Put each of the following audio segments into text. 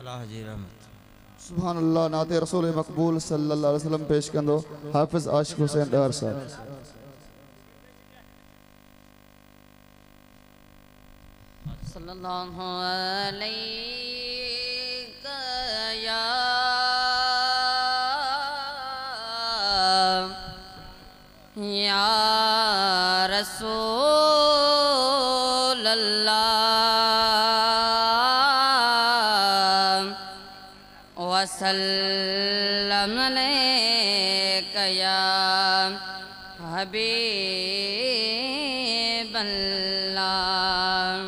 अल्लाह जी रहमत। सुभान अल्लाह। नाते रसूल मकबूल सल्लल्लाहु अलैहि वसल्लम पेश कंदो हाफिज़ आशिक हुसैन डार साहब। सल्लल्लाहु अलैहि या रसूल अल्लाह वसल्लम अलैका या हबीब अल्लाह।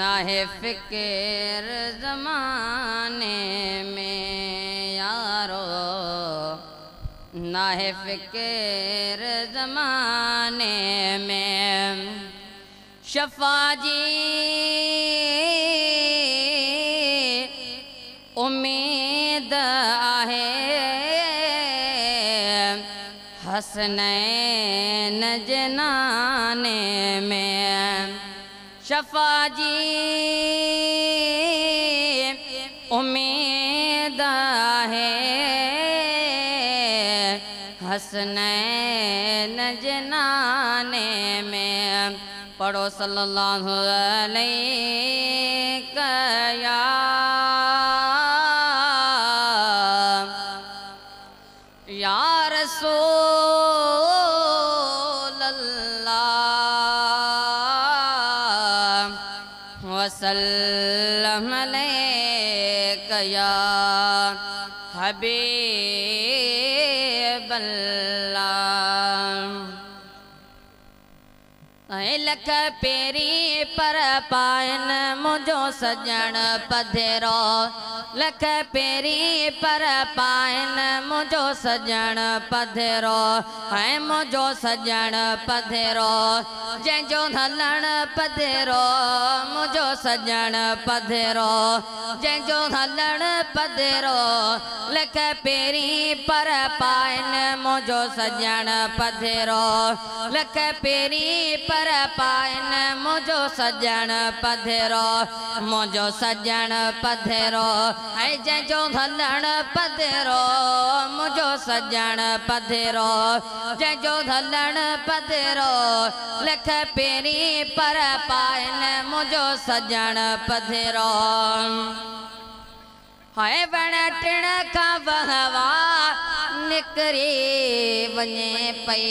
ना है फिक्र ज़माने में यारो, ना है फिक्र ज़माने में शफ़ा जी उम्मीद आहे हसनैन जनाने में। शफ़ा जी उम्मीद आहे हसनैन जनाने में। पढ़ो सल्लल्लाहु अलैहि या रसूल अल्लाह वसल्लम अलैका या हबीब अल्लाह। लख पेरी पर पायन मुझो सजण पधेरो, लख पेरी पर पायन मुझो सजण पधेरो है मुझो सजण पधेरो। जंहिंजो हलण पधेरो मुझो सजण पधेरो, जंहिंजो हलण पधेरो। लख पेरी पर पायन मुझो सजण पधेरो, लख पेरी पर पायन मुझो सजण पधेरो, मुझो सजण पधेरो है जंहिंजो हलण पधेरो मुझो सजण पधेरो, जंहिंजो हलण पधेरो। लख पेरी पर पायन मुझो सजण पधेरो है वण टिण खां वहवा निकिरी वञे पई,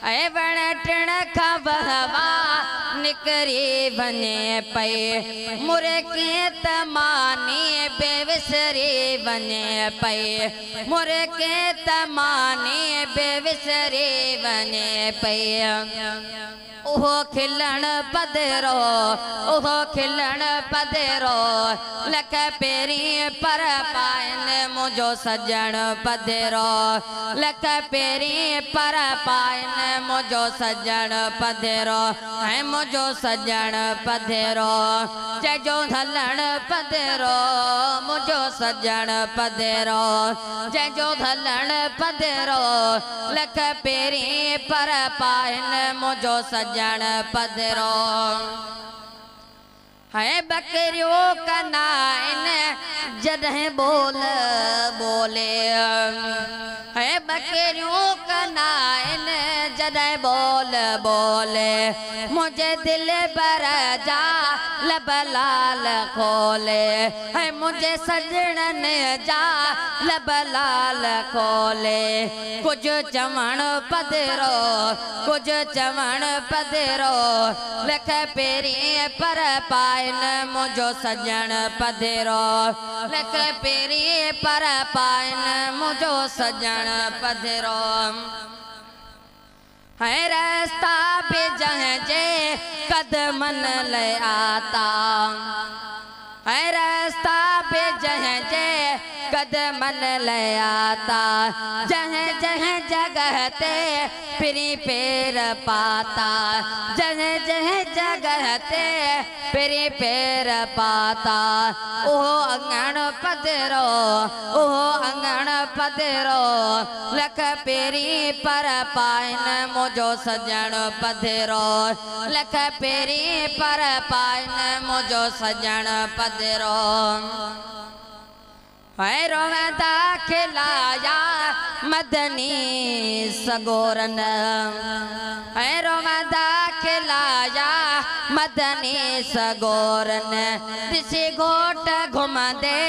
है वण टिण खां वहवा निकिरी वञे पई। मुर्गे त मानी बेविसरी वञे पई, मुर्गे त मानी बेविसरी वञे पई। ओहो खिलण पधेरो, ओहो खिलण पधेरो। लख पेरी पर पायन मुझो सजण पधेरो, लख पेरी पर पायन मुझो सजण पधेरो है मुझो सजण पधेरो। जंहिंजो हलण पधेरो मुझो सजण पधेरो, जंहिंजो हलण पधेरो। लख पेरी पर पायन मुझो सजण पधेरो है बकरियों का नाइन जॾहिं बोल बोले, है बकरियों का नाइन जॾहिं बोल बोले। मुझे दिल पर जा लब लाल खोले, है मुझे सजणन जा लब लाल खोले। कुछ चवण पधेरो, कुछ चवण पधेरो। लख पेरी पर पायन मुझो सजण पधेरो, लख पेरी पर पायन मुझो सजण पधेरो है। रास्ता पे जंहिंजे कदमन ले आता, है रास्ता पे जंहिंजे कदमन ले आता जह जह जगह ते फिरी पैर पाता जह जह जगह ते फिरी पैर पाता ओहो अंगण पधरो ओहो अंगण पधरो लख पेरी पर पाइन मुझो सजण पधरो लख पेरी पर पाइन मुझो सजण पधरो है रोवंदा खिलाया मदनी सगोरन है रोवंदा खिलाया मदनी सगोरन ऋषि घोट घुमंदे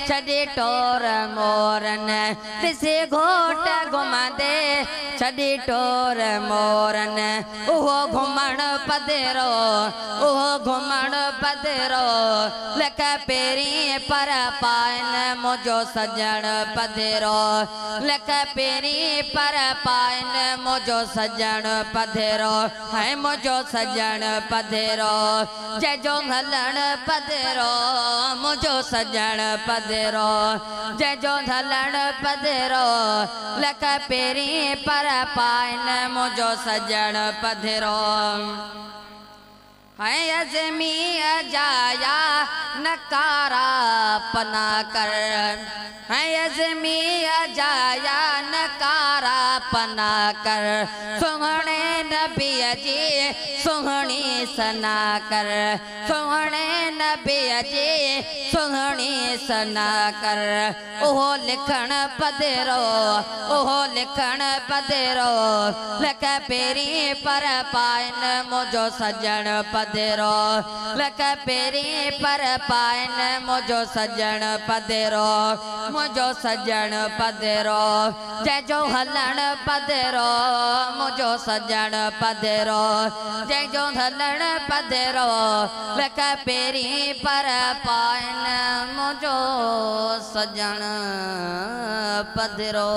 छड़ी टोर मोरन ऋषि घोट घुमंदे छड़ी टोर मोरन उहो घुमण पधरो उहो घुमण पधरो लख पेरी पर पाइन मुझो सजण पधरो लख पेरी पर पाइन मुझो सजण पधरो है मुझो सजण पधरो जंहिंजो हलण पधरो मुझो सजण पधरो जंहिंजो हलण पधरो लख पेरी पर पाइन मुझो सजण पधरो है अज़मी अजाया नकारा पना कर है अज़मी अजाया नकारा पना कर सुहणे नबी जी सुहणी सना कर सुहणे नबी जी सुहणी सना कर ओहो लिखण पधरो ओहो लिखण पधरो लख पेरी पर पाइन मुझो सजण पधरो लख पेरी पर पाइन मुझो सजण पधरो मुझो सजण पधरो जंहिंजो हलण पधरो मुझो सजण पधरो जंहिंजो हलण पधरो लख पेरी पर पाइन मुझो सजण पधरो